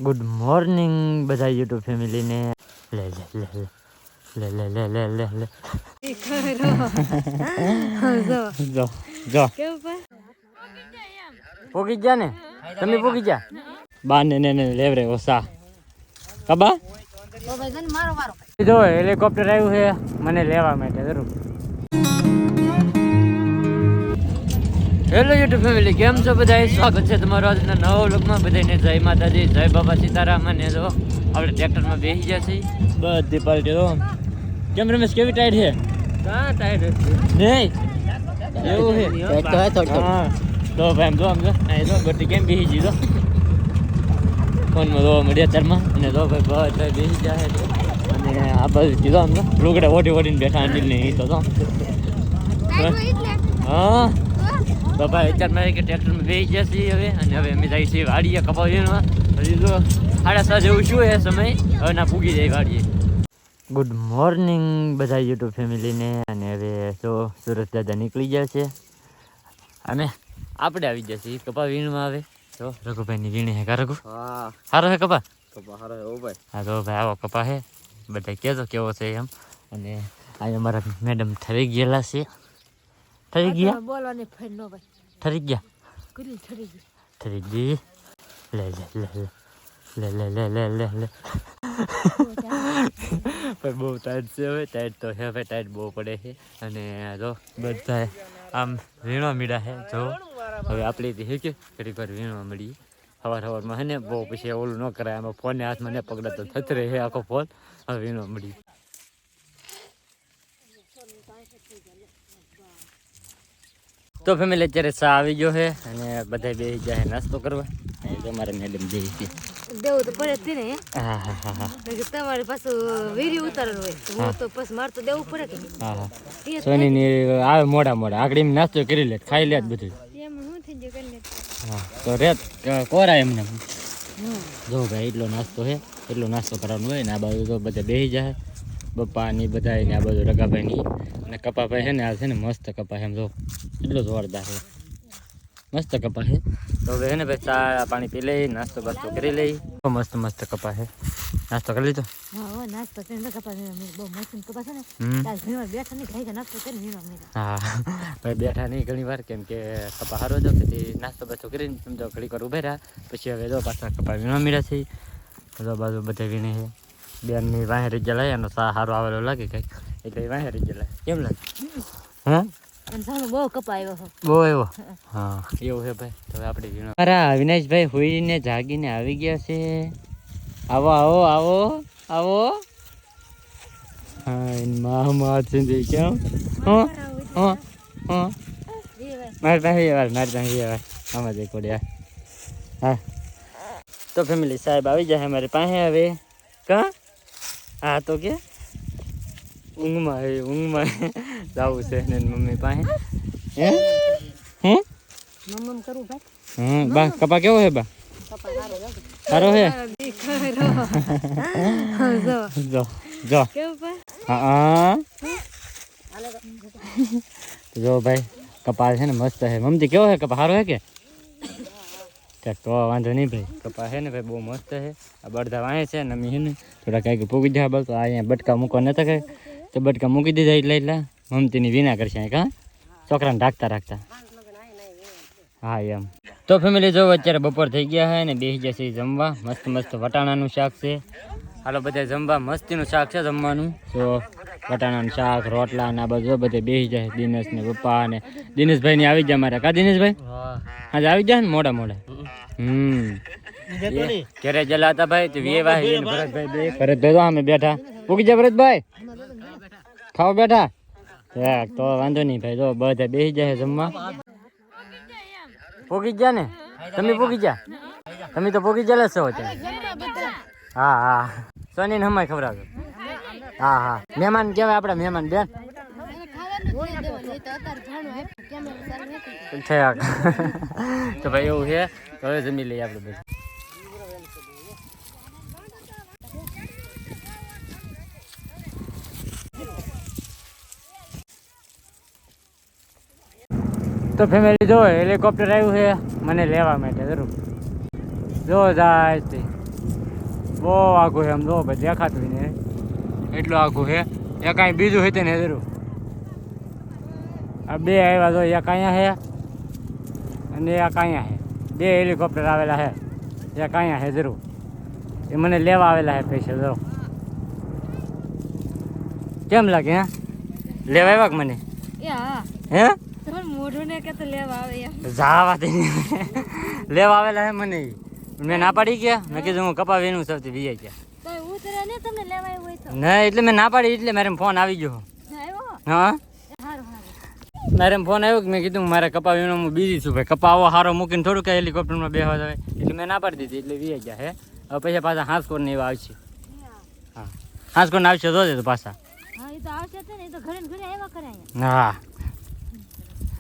Good morning બધા YouTube ફેમિલીને. લે લે લે લે લે લે લે લે લે જો જો પોગી ગયા ને તમે પોગી ગયા બા ને લેવરે ઓસા કબા જો હેલિકોપ્ટર આવ્યું છે મને લેવા માટે જરૂર. હેલો યુટ્યુબ ફેમિલી, કેમ છો બધા? સ્વાગત છે તમારું આજના નવા વ્લોગમાં. બધાને જય માતાજી, જય બાબા સીતારામ. અને જો આપણે ટ્રેક્ટરમાં બેસી ગયા છીએ બધી પાર્ટી. તો કેમ રમેશ, કેવી ટાઈટ છે? હા ટાઈટ નહીં એવું છે હા. તો ભાઈ આમ જો આમ જો અહીં જો બધી કેમ બેસી ગઈ તો ફોનમાં જોવા મળ્યા અત્યારમાં. અને જો ભાઈ બધા બેસી જાય અને આ બાજુ કીધો આમ તો લુગડા ઓઢી ઓઢીને બેઠા અંડીલ નહીં તો હા. તો ભાઈ અત્યારમાં કે ટ્રેક્ટરમાં બેસી ગયા છીએ હવે. અને હવે અમે જઈએ છીએ વાડીએ કપા વીણવા. હજી તો 6:30 જેવું શું છે સમય, હવે ના પૂગી જાય વાડીએ. ગુડ મોર્નિંગ બધા યુટ્યુબ ફેમિલીને. અને હવે તો સુરત દાદા નીકળી ગયા છે અને આપણે આવી ગયા છીએ કપા વીણમાં. આવે તો રઘુભાઈની વીણી હે કા રઘુ? હા સારો હે કપા? કપા સારો હે ભાઈ. હા તો ભાઈ આવો કપા હે, બધા કહેજો કેવો છે એમ. અને અહીંયા અમારા મેડમ ઠરી ગયેલા છે. ઠરી ગયા બોલવાની ફેર નો ભાઈ. ઠરી ગયા ઠરી ગઈ. લે લે લે લે લે લે લે લે લે પણ બહુ ટાઈટ છે હવે. ટાઈટ તો છે ભાઈ, ટાઈટ બહુ પડે છે. અને જો બધા આમ વીણવા મળ્યા છે. જો હવે આપણે હે કે ઘડી વાર વીણવા મળીએ સવારમાં હે ને. બહુ પછી ઓલું ન કરાય, આમાં ફોનને હાથમાં ને પકડાતો થતો રહે આખો ફોન. હવે વીણવા મળીએ. તો ફેમિલી અત્યારે ચા આવી ગયો છે અને બધા બેસી જાય નાસ્તો કરવા. તમારે મેડમ બેસી છે દેવું તો પડે જ ને. હા હા હા હા. તમારે પાછું વીરી ઉતારવાનું હોય તો પછી મારે તો દેવું પડે કે. હા હા. સોની ની આવે મોડા આગળ નાસ્તો કરી લે, ખાઈ લે બધું. હા તો રેત કોરા એમને. જો ભાઈ એટલો નાસ્તો છે, એટલો નાસ્તો કરવાનો હોય ને. આ બાજુ તો બધા બેસી જાય બપ્પા ની બધા ને. આ બાજુ રગાભાઈ ની અને કપાભાઈ છે ને. આ છે ને મસ્ત કપા એમ જો, એટલો જોરદાર છે, મસ્ત કપા છે. તો હવે ને ભાઈ ચા પાણી પી લઈ, નાસ્તો બાસ્તો કરી લઈ. મસ્ત મસ્ત કપા છે. નાસ્તો કરી લીધો? હા નાસ્તો કરીને કપા બહુ મસ્ત કપા છે ને. બેઠા નહીં ખાઈ નાસ્તો કરીને. હા ભાઈ બેઠા નહીં ઘણી વાર, કેમ કે કપા હારો જો કે નાસ્તો બાસ્તો કરીને સમજો ઘડીક વાર ઉભા રહ્યા. પછી હવે જો પાછા કપા વીણવા મળ્યા છે. તો બાજુ બધા વીણે છે. બેનની વાહેરી જલાય એનો સા સારો આવેલો લાગે કંઈક, એટલે વાહેરી જલાય. કેમ લાગે? હા બહુ કપાયો બહુ આવ્યો. હા એવું છે ભાઈ. તો આપણે મારા અવિનાશભાઈ હોઈને જાગીને આવી ગયા છે. આવો આવો આવો આવો. હા માં છે કેમ? હા હા હા મારી પાસે આમાં જઈ પડ્યા. હા તો ફેમિલી સાહેબ આવી જાય અમારી પાસે હવે. કા હા તો કે ઊંઘમાં જવું છે ને મમ્મી પાસે. હે હે મમ્મી કરું ભાઈ. બા કપા કેવો હે બા? સારો હે. જો જો હા જો ભાઈ કપા છે ને મસ્ત હે. મમ્મી કેવો હે કપા? સારો હે કે? તો વાંધો નહીં ભાઈ. કપા છે ને ભાઈ બહુ મસ્ત છે. આ બળદા વાંહે છે ને અમે છે ને થોડા કાંઈક પૂગી જાય. બસ અહીંયા બટકા મૂકવા નતા કાંઈ તો બટકા મૂકી દીધા. એટલે મમતીની વિના કરશે કાં છોકરાને રાખતા. હા એમ. તો ફેમિલી જો અત્યારે બપોર થઈ ગયા છે ને બેસી જશે જમવા. મસ્ત મસ્ત વટાણાનું શાક છે. હાલો બધા જમવા. મસ્તીનું શાક છે જમવાનું. તો વટાણાનું શાક, રોટલા ને આ બધું બધે બેસી જાય. દિનેશ ને પપ્પા ને દિનેશભાઈ ની આવી જાય મારા. કા દિનેશભાઈ આજે આવી જાય ને મોડા ઘરે જલા હતા ભાઈ. ભરતભાઈ અમે બેઠા. પૂકી જાય ભરતભાઈ, ખાવા બેઠા. તો વાંધો નહીં ભાઈ. જો બધા બેસી જાય જમવા. પોગી ગયા ને તમે? પોગી ગયા તમે? તો પોગી ગયેલા છો અત્યારે. હા હા સોની ને હમાય ખવડાવજો. હા હા મહેમાન કહેવાય આપડા મહેમાન બેન. તો ભાઈ એવું છે. તો હવે જમી લઈએ આપણે બધું. તો ફેમિલી જો હેલિકોપ્ટર આવ્યું છે મને લેવા માટે જરૂર. જો જાય બહુ આઘું છે આમ જો ભાઈ દેખાતું ને એટલું આઘું છે એક કાંઈ બીજું હતું ને જરૂર આ બે આવ્યા જો એક અહીંયા છે અને એક અહીંયા છે બે હેલિકોપ્ટર આવેલા છે એક અહીંયા છે જરૂર એ મને લેવા આવેલા છે પૈસા જો કેમ લાગે હે લેવા આવ્યા કે મને હે મોઢું ને કે તો લેવા આવે જાવા દે લેવા આવેલા હે મને મેં ના પાડી ગયા મેં કીધું હું કપા વેનું સૌથી વીઆઈ ગયા નહીં એટલે મેં ના પાડી એટલે મારે ફોન આવી ગયો હા મારે ફોન આવ્યો કે મેં કીધું મારે કપા વીણો હું બીજી છું ભાઈ કપા આવો સારો મૂકીને થોડું કઈ હેલિકોપ્ટરમાં બેસવા જાય એટલે મેં ના પાડી દીધી એટલે વીઆઈ ગયા હે હવે પછી પાછા હાંસકોટ ને એવા આવશે હા હાંસકોટ આવશે જોજે તો પાછા હા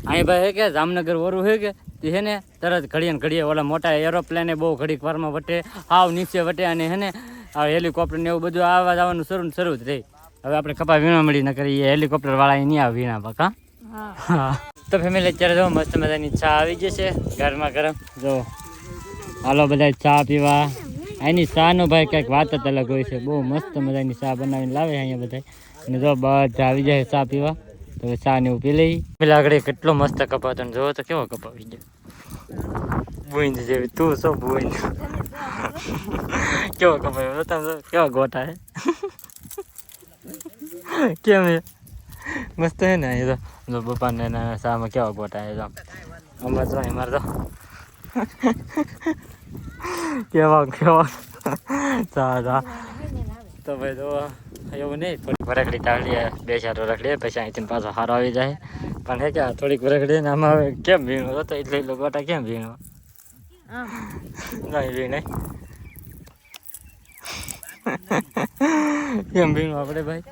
અહીં ભાઈ હે કે જામનગર ઓરું છે કે તે છે ને તરત ઘડીએ ને ઘડીએ ઓલા મોટા એરોપ્લેને બહુ ઘડીક વારમાં વટે હાવ નીચે વટે અને હે ને આ હેલિકોપ્ટર ને એવું બધું આવવા જવાનું શરૂ જ રહી હવે આપણે કપા વીણવા મળી ન કરીએ હેલિકોપ્ટર વાળા નહીં આવે વીણા પાકા હા તો ફેમિલી અત્યારે જો મસ્ત મજાની ચા આવી જશે ગરમા ગરમ જો હાલો બધા ચા પીવા એની ચાનો ભાઈ કંઈક વાત જ અલગ હોય છે બહુ મસ્ત મજાની ચા બનાવીને લાવે અહીંયા બધા અને જો બધા આવી જાય ચા પીવા તો ચા ને એવું પી લઈ પેલા આગળ કેટલો મસ્ત કપા તમે જોવો તો કેવો કપા આવી ગયો બુઈંદ જેવી તું શું બુઈંદ કેવો કપાયો તમે કેવા ગોટા હે કેમ હે મસ્ત હે ને એ તો પપ્પાને શામાં કેવા ગોટા હે તો અમાર તો મારે તો કેવા ચા તો ભાઈ તો એવું નહીં થોડીક વરખડી તાળી બે ચાર વરખડી પછી અહીંથી પાછો સારો આવી જાય પણ હે કે થોડીક વરખડી ને આમાં કેમ વીણો હતો એટલે ગોટા કેમ વીણો નહીં વીણે કેમ વીણો આપણે ભાઈ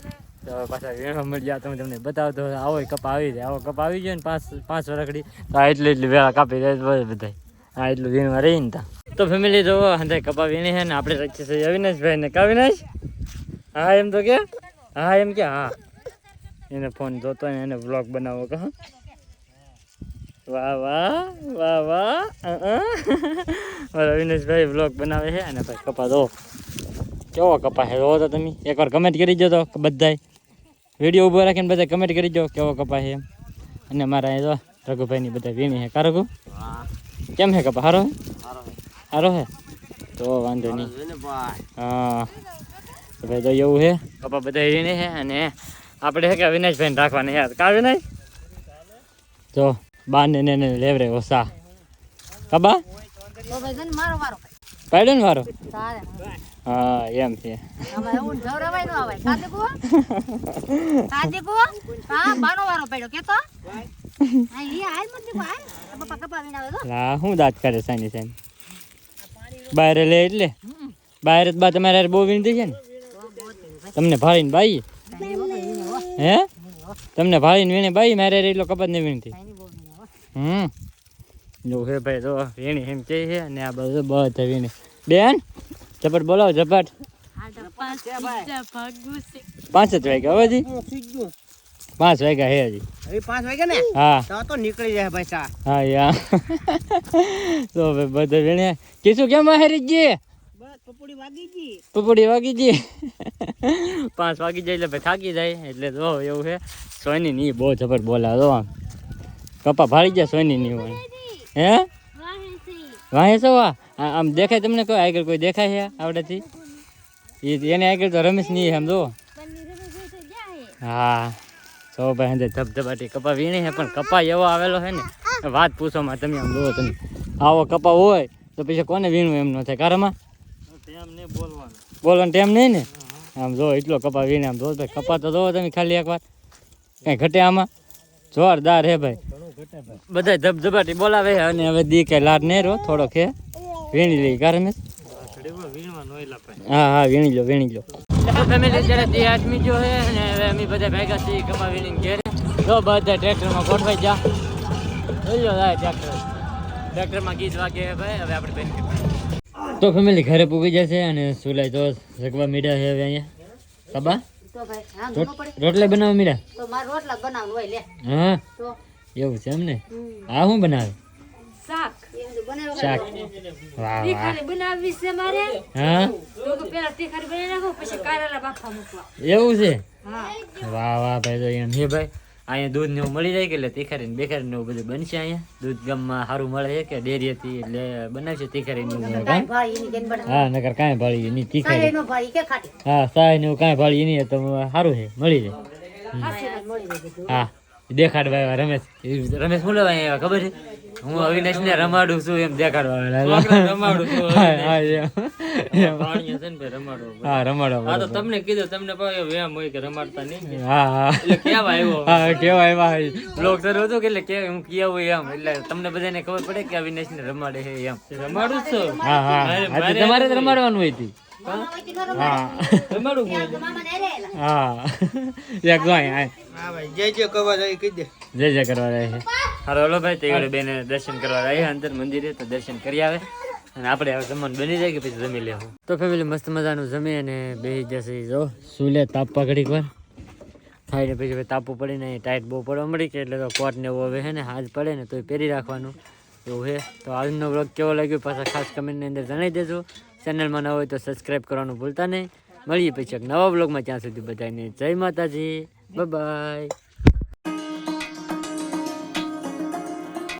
તો પાછા વીણવા મળી ગયા તમે તમને બતાવતો આવો કપા આવી જાય આવો કપા આવી જાય ને પાંચ વરખડી તો એટલી વેળા કાપી જાય બધા હા એટલું વીણવા રહી ને તો ફેમિલી જો અંદર કપા વીણી છે ને આપણે રખીએ છીએ અવિનાશભાઈ ને કા અવિનાશ હા એમ તો કે હા એમ કે હા એને ફોન જોતો ને એને વ્લોગ બનાવો કે વાહ વાહ વાહ વાહ અવિનાશભાઈ વ્લોગ બનાવે છે અને ભાઈ કપા દો કેવો કપા છે જોવો તો તમે એકવાર કમેન્ટ કરી દો તો બધાય વિડીયો ઊભો રાખીને બધા કમેન્ટ કરી દો કેવો કપા છે એમ અને મારા અહીં જો રઘુભાઈની બધા વીણી છે કા રઘુ કેમ છે કપા સારો સારો હે તો વાંધો નહીં હા ભાઈ તો એવું છે કપા બધા વીણે છે અને આપણે છે કે અવિનાશભાઈને રાખવાને યાદ કા અવિનાશ જો બાને ને લેવરે ઓસા કબા પાડ્યો ને વારો હા એમ છે હું દાંત કરે સાની સાની બહાર લે એટલે બહાર જ બા તમારે બહુ વીણતી છે ને તમને ભાળીને બાઈ હે તમને ભાળીને વીણે બાઈ મારે એટલો કપાત નહીં વીણતી જો હે ભાઈ તો વીણી એમ કે છે અને આ બધું બધા વીણી બેન ઝપટ બોલાવો ઝપટ 5 જ વાગ્યા હવે 5 વાગ્યા હે હજી 5 વાગ્યા ને હા તો નીકળી જાય ભાઈ ચા હા યા તો ભાઈ બધા વીણે કીધું કેમ હારી ગઈ પપડી વાગી ગઈ 5 વાગી જાય એટલે ભાઈ થાકી જાય એટલે જો એવું છે સોની ની બહુ ઝપટ બોલા જો આમ કપા ભાળી ગયા સોની ની હોય હે વાહે છો આમ દેખાય તમને કોઈ આગળ કોઈ દેખાય છે આવડેથી એને આગળ તો રમેશ નહીં એમ જો હા સો ભાઈ અંદર ધબધબાટી કપા વીણી છે પણ કપા એવો આવેલો છે ને વાત પૂછોમાં તમે આમ જુઓ તમે આવો કપા હોય તો પછી કોને વીણવું એમ ન થાય કારમાં બોલવાનું ટાઈમ નહીં ને આમ જો એટલો કપા વીણે આમ જો ભાઈ કપા તો જોવો તમે ખાલી એકવાર કઈ ઘટે આમાં જોરદાર હે ભાઈ બધા ધબધબાટી બોલાવે અને હવે દી કઈ લાડ નહીં રહો થોડોક હે વીણી લઈ કાર રમેશ હા હા વીણી લો ફેમિલી અત્યારે દી 8મી જો હે અને હવે અમે બધા ભેગા છીએ કપા વીણીને ઘેરે જો બધા ટ્રેક્ટરમાં ગોઠવાઈ જા જોઈ લો ટ્રેક્ટરમાં ગીત વાગે ભાઈ હવે આપણે બેન તો ફેમિલી ઘરે પૂગી જશે અને સુલાઈ તો સગવા મીડા છે હવે અહીંયા કબા રોટલા બનાવવા મીડા હા એવું છે એમ ને હા શું બનાવે શાક શાક વાહ વાહ બનાવવી છે મારે હા તો પેલા તીખારી બનાવી નાખો પછી કારેલા બાફા મૂકવા એવું છે હા વાહ વાહ ભાઈ તો એમ હે ભાઈ અહીંયા દૂધ ને એવું મળી જાય કે એટલે તીખારી ને બેખારી ને એવું બધું બનશે અહીંયા દૂધ ગામમાં સારું મળે છે કે ડેરી હતી એટલે બનાવશે તીખારી ને એવું હા નકર કાંઈ ભાળી એની તીખારી હા સાય ને એવું કાંઈ ભાળી એની તો સારું છે મળી જાય હા દેખાડવા આવ્યા રમેશ શું લેવા આવ્યા ખબર છે હું અવિનાશ ને રમાડું છું એમ દેખાડવા રમાડું હા રમાડવા તમને કીધું તમને એમ હોય કે રમાડતા નહીં હા કેવા આવ્યો બ્લોગ શરૂ હતો કે એટલે હું કેવું એમ એટલે તમને બધાને ખબર પડે કે અવિનાશ ને રમાડે છે એમ રમાડું છું હા હા તમારે જ રમાડવાનું હોય હતી હા રમાડું હા એક જય જય કરવા જાય કહી દે જય જય કરવા જાય છે હાલો હલો ભાઈ તે બેને દર્શન કરવા આવ્યા અંદર મંદિરે તો દર્શન કરી આવે અને આપણે હવે જમવાનું બની જાય કે પછી જમી લેવું તો ફેમિલી મસ્ત મજાનું જમી અને બેસી જશે જો સુલે તાપવા ઘડીક વાર થાય ને પછી તાપવું પડે ને ટાઈટ બહુ પડવા મળી કે એટલે તો કોટ ને એવું હવે હે ને હાથ પડે ને તો પહેરી રાખવાનું એવું છે તો આજનો વ્લોગ કેવો લાગ્યો પાછા ખાસ કમેન્ટની અંદર જણાવી દેજો ચેનલમાં ન હોય તો સબસ્ક્રાઈબ કરવાનું ભૂલતા નહીં મળીએ પછી એક નવા વ્લોગમાં ત્યાં સુધી બધાને જય માતાજી બાય બાય